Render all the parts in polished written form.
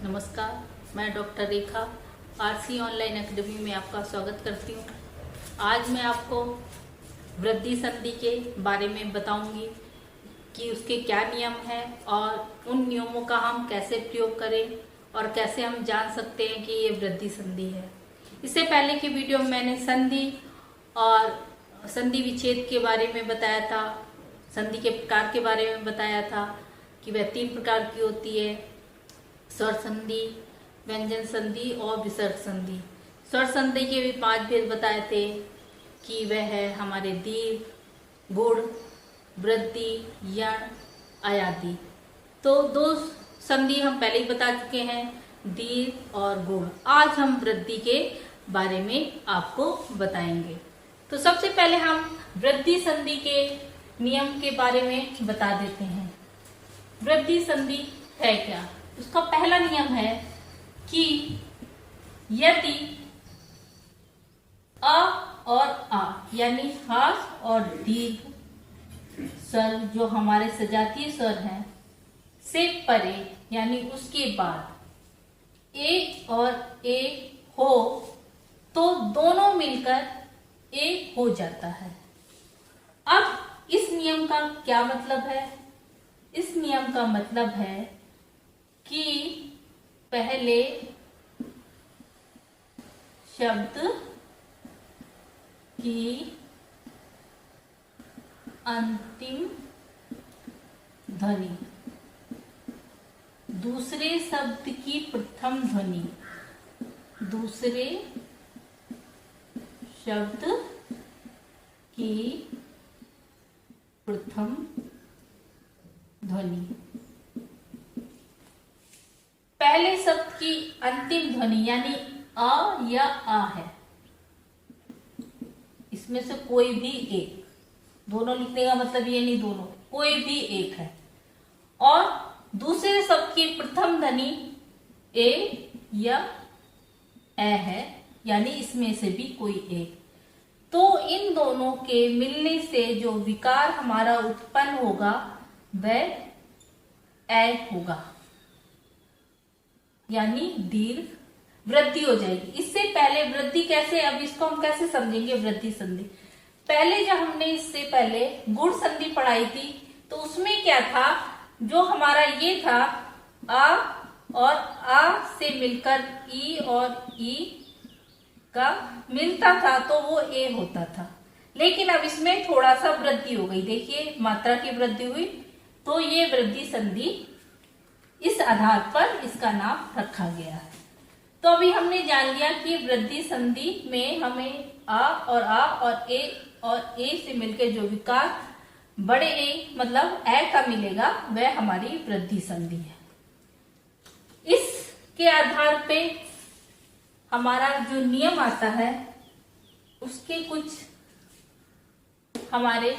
नमस्कार, मैं डॉक्टर रेखा RC online academy में आपका स्वागत करती हूँ। आज मैं आपको वृद्धि संधि के बारे में बताऊंगी कि उसके क्या नियम हैं और उन नियमों का हम कैसे प्रयोग करें और कैसे हम जान सकते हैं कि ये वृद्धि संधि है। इससे पहले की वीडियो में मैंने संधि और संधि विच्छेद के बारे में बताया था, संधि के प्रकार के बारे में बताया था कि वह 3 प्रकार की होती है: स्वर संधि, व्यंजन संधि और विसर्ग संधि। स्वर संधि के भी 5 भेद बताए थे कि वह है हमारे दीर्घ, गुण, वृद्धि, यण, अयादि। तो 2 संधि हम पहले ही बता चुके हैं, दीर्घ और गुण। आज हम वृद्धि के बारे में आपको बताएंगे। तो सबसे पहले हम वृद्धि संधि के नियम के बारे में बता देते हैं। वृद्धि संधि है क्या? उसका पहला नियम है कि यदि अ और आ यानी हास और दीर्घ स्वर जो हमारे सजातीय स्वर हैं से परे यानी उसके बाद ए और ए हो तो दोनों मिलकर ए हो जाता है। अब इस नियम का क्या मतलब है? इस नियम का मतलब है कि पहले शब्द की अंतिम ध्वनि दूसरे शब्द की प्रथम ध्वनि दूसरे शब्द की प्रथम ध्वनि पहले शब्द की अंतिम ध्वनि यानी अ या आ है, इसमें से कोई भी एक, दोनों लिखने का मतलब ये नहीं दोनों, कोई भी एक है, और दूसरे शब्द की प्रथम ध्वनि ए या ए है यानी इसमें से भी कोई एक। तो इन दोनों के मिलने से जो विकार हमारा उत्पन्न होगा वह ए होगा यानी दीर्घ वृद्धि हो जाएगी। इससे पहले वृद्धि कैसे, अब इसको हम कैसे समझेंगे वृद्धि संधि? पहले जब हमने इससे पहले गुण संधि पढ़ाई थी तो उसमें क्या था, जो हमारा ये था आ और आ से मिलकर ई और ई का मिलता था तो वो ए होता था। लेकिन अब इसमें थोड़ा सा वृद्धि हो गई, देखिए मात्रा की वृद्धि हुई, तो ये वृद्धि संधि इस आधार पर इसका नाम रखा गया है। तो अभी हमने जान लिया कि वृद्धि संधि में हमें आ और ए से मिलकर जो विकार बड़े ए मतलब ए का मिलेगा वह हमारी वृद्धि संधि है। इसके आधार पे हमारा जो नियम आता है उसके कुछ हमारे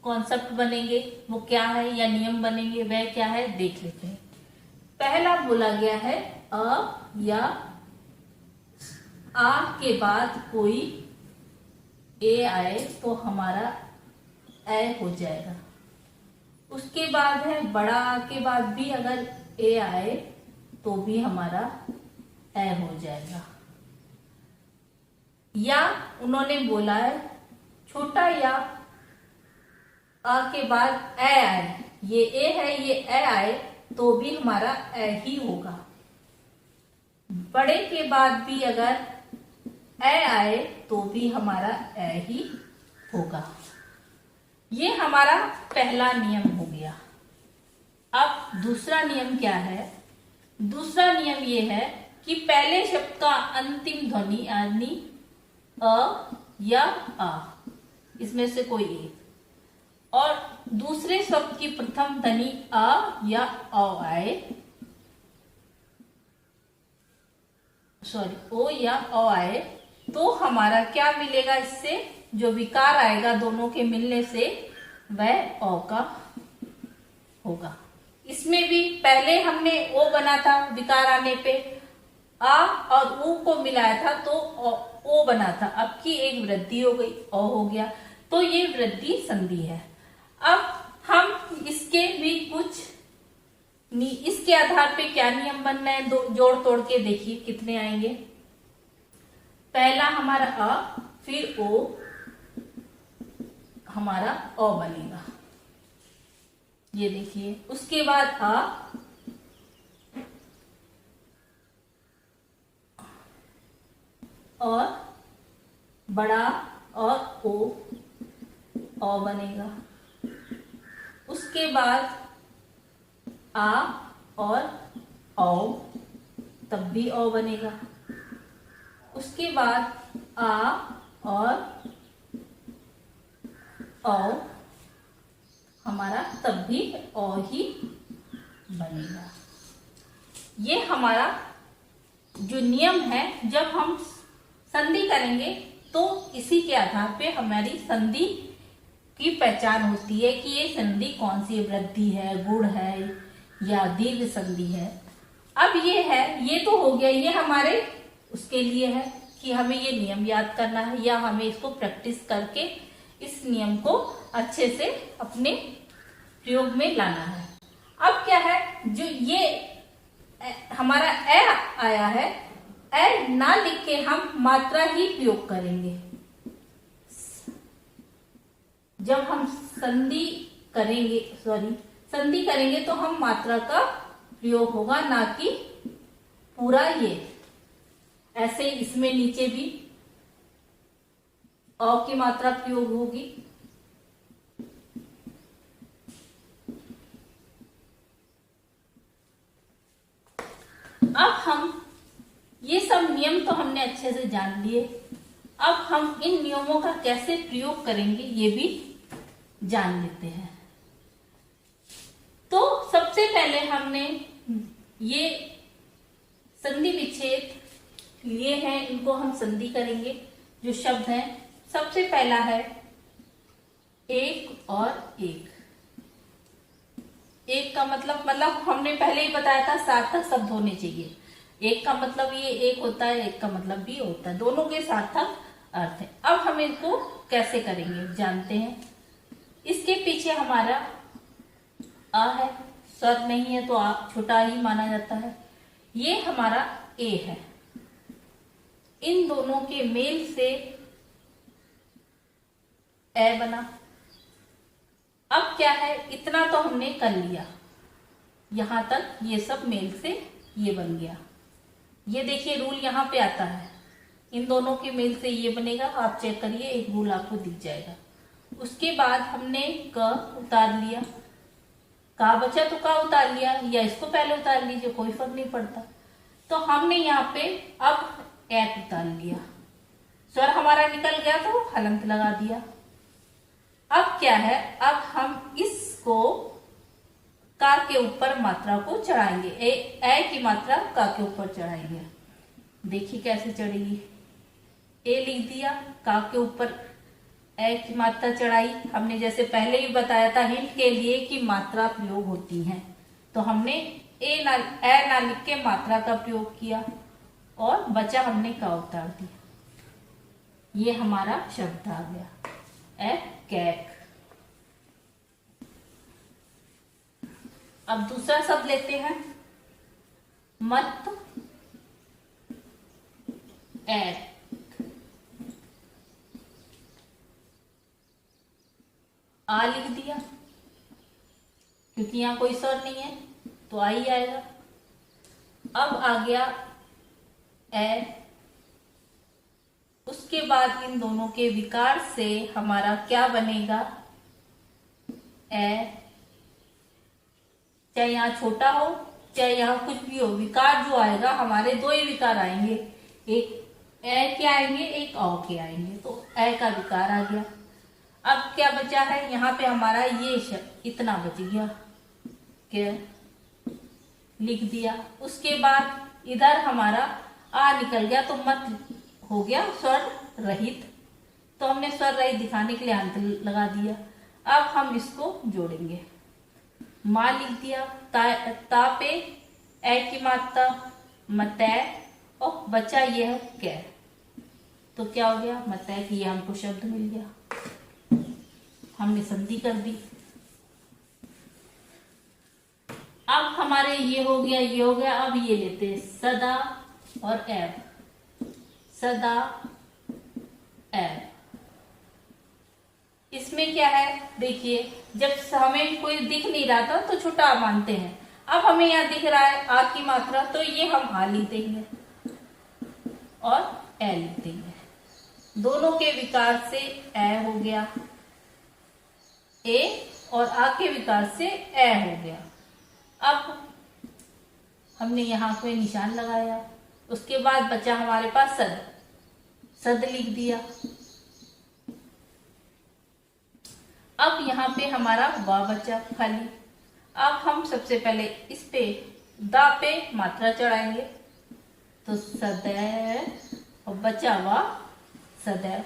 कॉन्सेप्ट बनेंगे, वो क्या है, या नियम बनेंगे वह क्या है देख लेते हैं। पहला बोला गया है अ या आ के बाद कोई ए आए तो हमारा ए हो जाएगा। उसके बाद है बड़ा आ के बाद भी अगर ए आए तो भी हमारा ए हो जाएगा। या उन्होंने बोला है छोटा या आ के बाद ए आए, ये ए है ये ए आए तो भी हमारा ए ही होगा। बड़े के बाद भी अगर ए आए तो भी हमारा ए ही होगा। ये हमारा पहला नियम हो गया। अब दूसरा नियम क्या है? दूसरा नियम ये है कि पहले शब्द का अंतिम ध्वनि यानी अ या आ, इसमें से कोई एक, और दूसरे शब्द की प्रथम ध्वनि अ या औ आए, ओ या औ आए तो हमारा क्या मिलेगा? इससे जो विकार आएगा दोनों के मिलने से वह औ का होगा। इसमें भी पहले हमने ओ बना था, विकार आने पे आ और ऊ को मिलाया था तो ओ बना था, अब की एक वृद्धि हो गई, ओ हो गया, तो ये वृद्धि संधि है। अब हम इसके भी कुछ इसके आधार पे क्या नियम बन रहे हैं, दो जोड़ तोड़ के देखिए कितने आएंगे। पहला हमारा अ, फिर ओ, हमारा ओ बनेगा, ये देखिए। उसके बाद अ, और बड़ा और ओ बनेगा। उसके बाद आ और औ, तब भी ओ बनेगा। उसके बाद आ और औ, हमारा तब भी ओ ही बनेगा। ये हमारा जो नियम है, जब हम संधि करेंगे तो इसी के आधार पे हमारी संधि की पहचान होती है कि ये संधि कौन सी वृद्धि है, गुण है या दीर्घ संधि है। अब ये है, ये तो हो गया, ये हमारे उसके लिए है कि हमें ये नियम याद करना है या हमें इसको प्रैक्टिस करके इस नियम को अच्छे से अपने प्रयोग में लाना है। अब क्या है, जो ये हमारा ए आया है, ए ना लिख के हम मात्रा ही प्रयोग करेंगे। जब हम संधि करेंगे तो हम मात्रा का प्रयोग होगा, ना कि पूरा ये। ऐसे इसमें नीचे भी अ की मात्रा प्रयोग होगी। अब हम ये सब नियम तो हमने अच्छे से जान लिए, अब हम इन नियमों का कैसे प्रयोग करेंगे ये भी जान लेते हैं। तो सबसे पहले हमने ये संधि विच्छेद लिए हैं, इनको हम संधि करेंगे। जो शब्द हैं, सबसे पहला है एक और एक। एक का मतलब हमने पहले ही बताया था, सार्थक शब्द होने चाहिए। एक का मतलब ये एक होता है, एक का मतलब भी होता है, दोनों के सार्थक अर्थ है। अब हम इनको कैसे करेंगे जानते हैं। इसके पीछे हमारा आ है, स्वर नहीं है तो आ छोटा ही माना जाता है। ये हमारा ए है, इन दोनों के मेल से ए बना। अब क्या है, इतना तो हमने कर लिया, यहां तक ये सब मेल से ये बन गया। ये देखिए रूल यहाँ पे आता है, इन दोनों के मेल से ये बनेगा। आप चेक करिए, एक रूल आपको दिख जाएगा। उसके बाद हमने क उतार लिया, का बचा तो का उतार लिया, या इसको पहले उतार लीजिए, कोई फर्क नहीं पड़ता। तो हमने यहाँ पे अब एक उतार लिया, स्वर हमारा निकल गया तो हलंत लगा दिया। अब क्या है, अब हम इसको का के ऊपर मात्रा को चढ़ाएंगे, ए की मात्रा का के ऊपर चढ़ाएंगे। देखिए कैसे चढ़ेगी, ए लिख दिया, का के ऊपर ए की मात्रा चढ़ाई। हमने जैसे पहले ही बताया था हिंट के लिए कि मात्रा प्रयोग होती है, तो हमने ए ना लिख के मात्रा का प्रयोग किया और बचा हमने का उतार दिया। ये हमारा शब्द आ गया ए कैक। अब दूसरा शब्द लेते हैं, मत ए। आ लिख दिया, क्योंकि यहां कोई स्वर नहीं है तो आ ही आएगा। अब आ गया ए, उसके बाद इन दोनों के विकार से हमारा क्या बनेगा, ए। चाहे यहाँ छोटा हो चाहे यहाँ कुछ भी हो, विकार जो आएगा, हमारे दो ही विकार आएंगे, एक ए के आएंगे, एक औ के आएंगे, तो ए का विकार आ गया। अब क्या बचा है, यहाँ पे हमारा ये इतना बच गया, क्या लिख दिया। उसके बाद इधर हमारा आ निकल गया, तो मत हो गया स्वर रहित, तो हमने स्वर रहित दिखाने के लिए अंत लगा दिया। अब हम इसको जोड़ेंगे, माँ लिख दिया, ता पे ए की मात्रा मतै, और बचा यह कै, तो क्या हो गया, मतै की, हमको शब्द मिल गया, हमने संधि कर दी। अब हमारे ये हो गया, ये हो गया। अब ये लेते हैं सदा और एव, सदा एव। इसमें क्या है, देखिए जब हमें कोई दिख नहीं रहा था तो छोटा मानते हैं। अब हमें यहाँ दिख रहा है आ की मात्रा, तो ये हम आ लिख देंगे और ए लिख देंगे। दोनों के विकार से ए हो गया, ए, और आ के विकार से ए हो गया। अब हमने यहाँ कोई निशान लगाया, उसके बाद बचा हमारे पास सद, सद लिख दिया। अब यहाँ पे हमारा वा बचा खाली। अब हम सबसे पहले इस पे दा पे मात्रा चढ़ाएंगे, तो सदैव और बचा वा सदैव।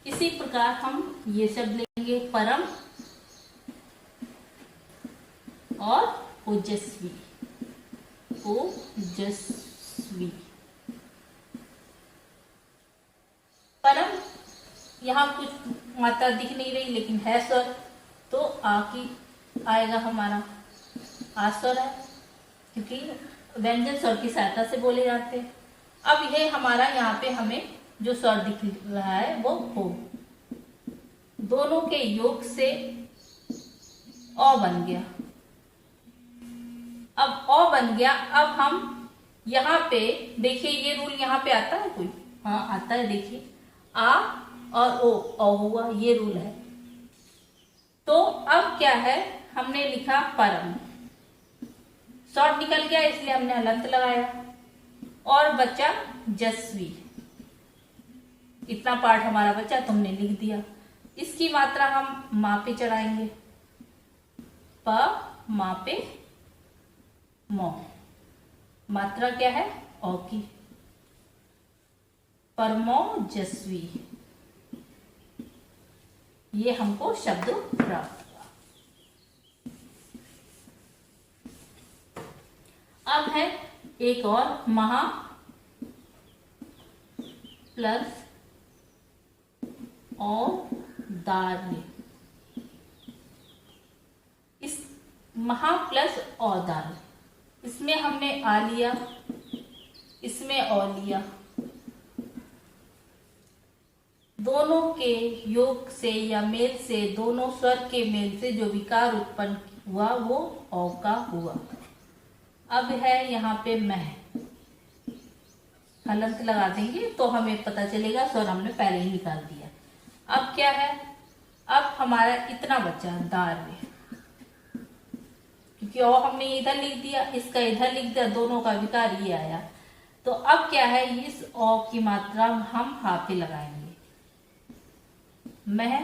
इसी प्रकार हम ये शब्द लेंगे परम और ओजस्वी, ओजस्वी। परम यहाँ कुछ मात्रा दिख नहीं रही लेकिन है स्वर, तो आ की आएगा हमारा, आ स्वर है, क्योंकि व्यंजन स्वर की सहायता से बोले जाते हैं। अब ये हमारा यहाँ पे हमें जो स्वर दिख रहा है वो हो, दोनों के योग से अ बन गया। अब अ बन गया। अब हम यहाँ पे देखिए, ये रूल यहाँ पे आता है कोई? हाँ आता है, देखिए आ और ओ हुआ, ये रूल है। तो अब क्या है, हमने लिखा परम, शॉर्ट निकल गया इसलिए हमने हलंत लगाया, और बचा जस्वी। इतना पार्ट हमारा बचा, तुमने लिख दिया। इसकी मात्रा हम माँ पे चढ़ाएंगे, प माँ पे मौ, मात्रा क्या है औ की, परमो जस्वी। ये हमको शब्द प्राप्त हुआ। अब है एक और, महा प्लस औदार्य। इस महा प्लस औदार्य, इसमें हमने आ लिया, इसमें औ लिया। दोनों के योग से या मेल से, दोनों स्वर के मेल से जो विकार उत्पन्न हुआ वो औ का हुआ। अब है यहाँ पे मह, हलंत लगा देंगे तो हमें पता चलेगा स्वर हमने पहले ही निकाल दिया। अब क्या है, अब हमारा इतना बचा दार्य, क्योंकि औ हमने इधर लिख दिया, इसका इधर लिख दिया, दोनों का विकार ये आया। तो अब क्या है, इस औ की मात्रा हम हा पे लगाएंगे। मह,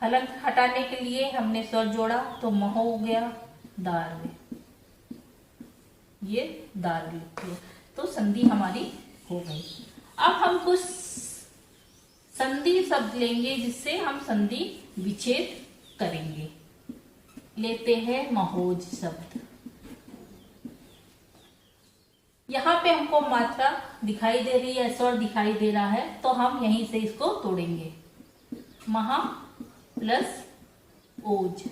हलंत हटाने के लिए हमने स्वर जोड़ा तो मह हो गया दार्य, ये दार्य लिख दिया, तो संधि हमारी हो गई। अब हम कुछ संधि शब्द लेंगे जिससे हम संधि विच्छेद करेंगे। लेते हैं महोज शब्द। यहाँ पे हमको मात्रा दिखाई दे रही है, स्वर दिखाई दे रहा है, तो हम यहीं से इसको तोड़ेंगे। महा प्लस ओज,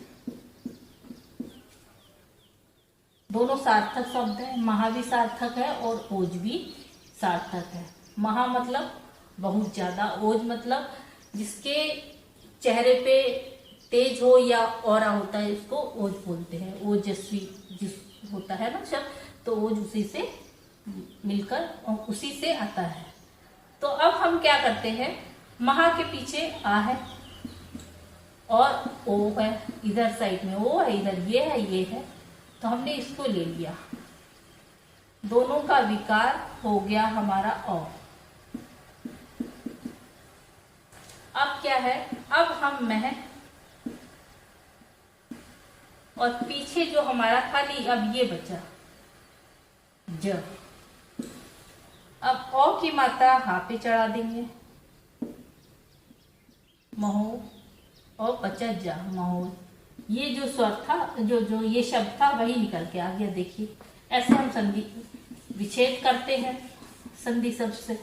दोनों सार्थक शब्द है, महा भी सार्थक है और ओज भी सार्थक है। महा मतलब बहुत ज्यादा, ओज मतलब जिसके चेहरे पे तेज हो या औरा होता है, इसको ओज बोलते हैं। ओजस्वी जिस होता है ना शब्द, तो ओज उसी से मिलकर और उसी से आता है। तो अब हम क्या करते हैं, महा के पीछे आ है और ओ है, इधर साइड में ओ है, इधर ये है, ये है, तो हमने इसको ले लिया, दोनों का विकार हो गया हमारा औ। अब क्या है, अब हम मह और पीछे जो हमारा खाली अब ये बचा ज। अब औ की मात्रा हा पे चढ़ा देंगे, महो, और बचा जा, महो। ये जो स्वर था, जो ये शब्द था वही निकल के आ गया। देखिए ऐसे हम संधि विच्छेद करते हैं संधि शब्द से।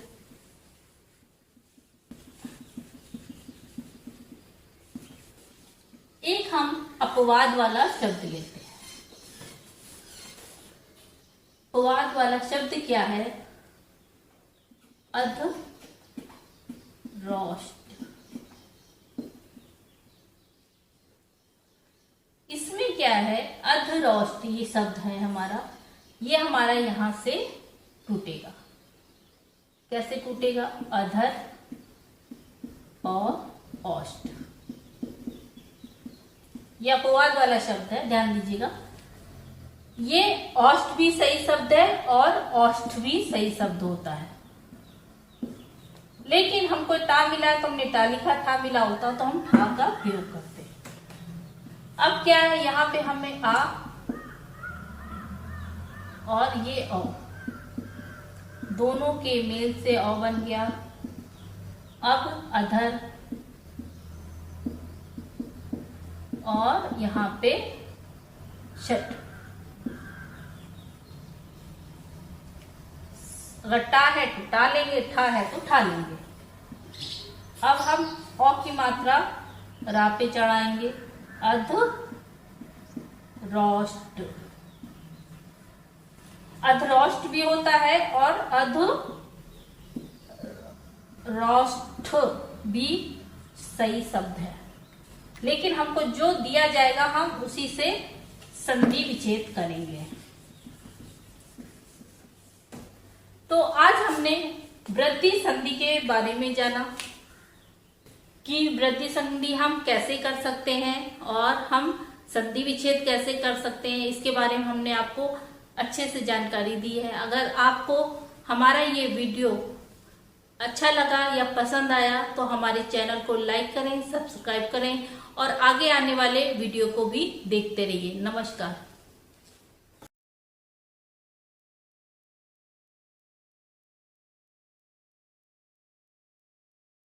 अपवाद वाला शब्द लेते हैं। अपवाद वाला शब्द क्या है? अधरोष्ट। इसमें क्या है? अधरोष्ट ये शब्द है हमारा, ये हमारा यहां से टूटेगा। कैसे टूटेगा? अधर और औष्ट। ये अपवाद वाला शब्द है, ध्यान दीजिएगा। ये औष्ट भी सही शब्द है और औष्ठ भी सही शब्द होता है, लेकिन हमको टा मिला तो हमने टा लिखा, ठा मिला होता तो हम ठा का प्रयोग करते। अब क्या है? यहाँ पे हमें आ और ये औ, दोनों के मेल से औ बन गया। अब अधर और यहाँ पे षट। अगर टा है तो टा लेंगे, ठा है तो ठा लेंगे। अब हम औ की मात्रा रा पे चढ़ाएंगे। अधरोष्ट। अधरोष्ट भी होता है और अधरोष्ठ भी सही शब्द है, लेकिन हमको जो दिया जाएगा हम उसी से संधि विच्छेद करेंगे। तो आज हमने वृद्धि संधि के बारे में जाना कि वृद्धि संधि हम कैसे कर सकते हैं और हम संधि विच्छेद कैसे कर सकते हैं। इसके बारे में हमने आपको अच्छे से जानकारी दी है। अगर आपको हमारा ये वीडियो अच्छा लगा या पसंद आया तो हमारे चैनल को लाइक करें, सब्सक्राइब करें और आगे आने वाले वीडियो को भी देखते रहिए। नमस्कार।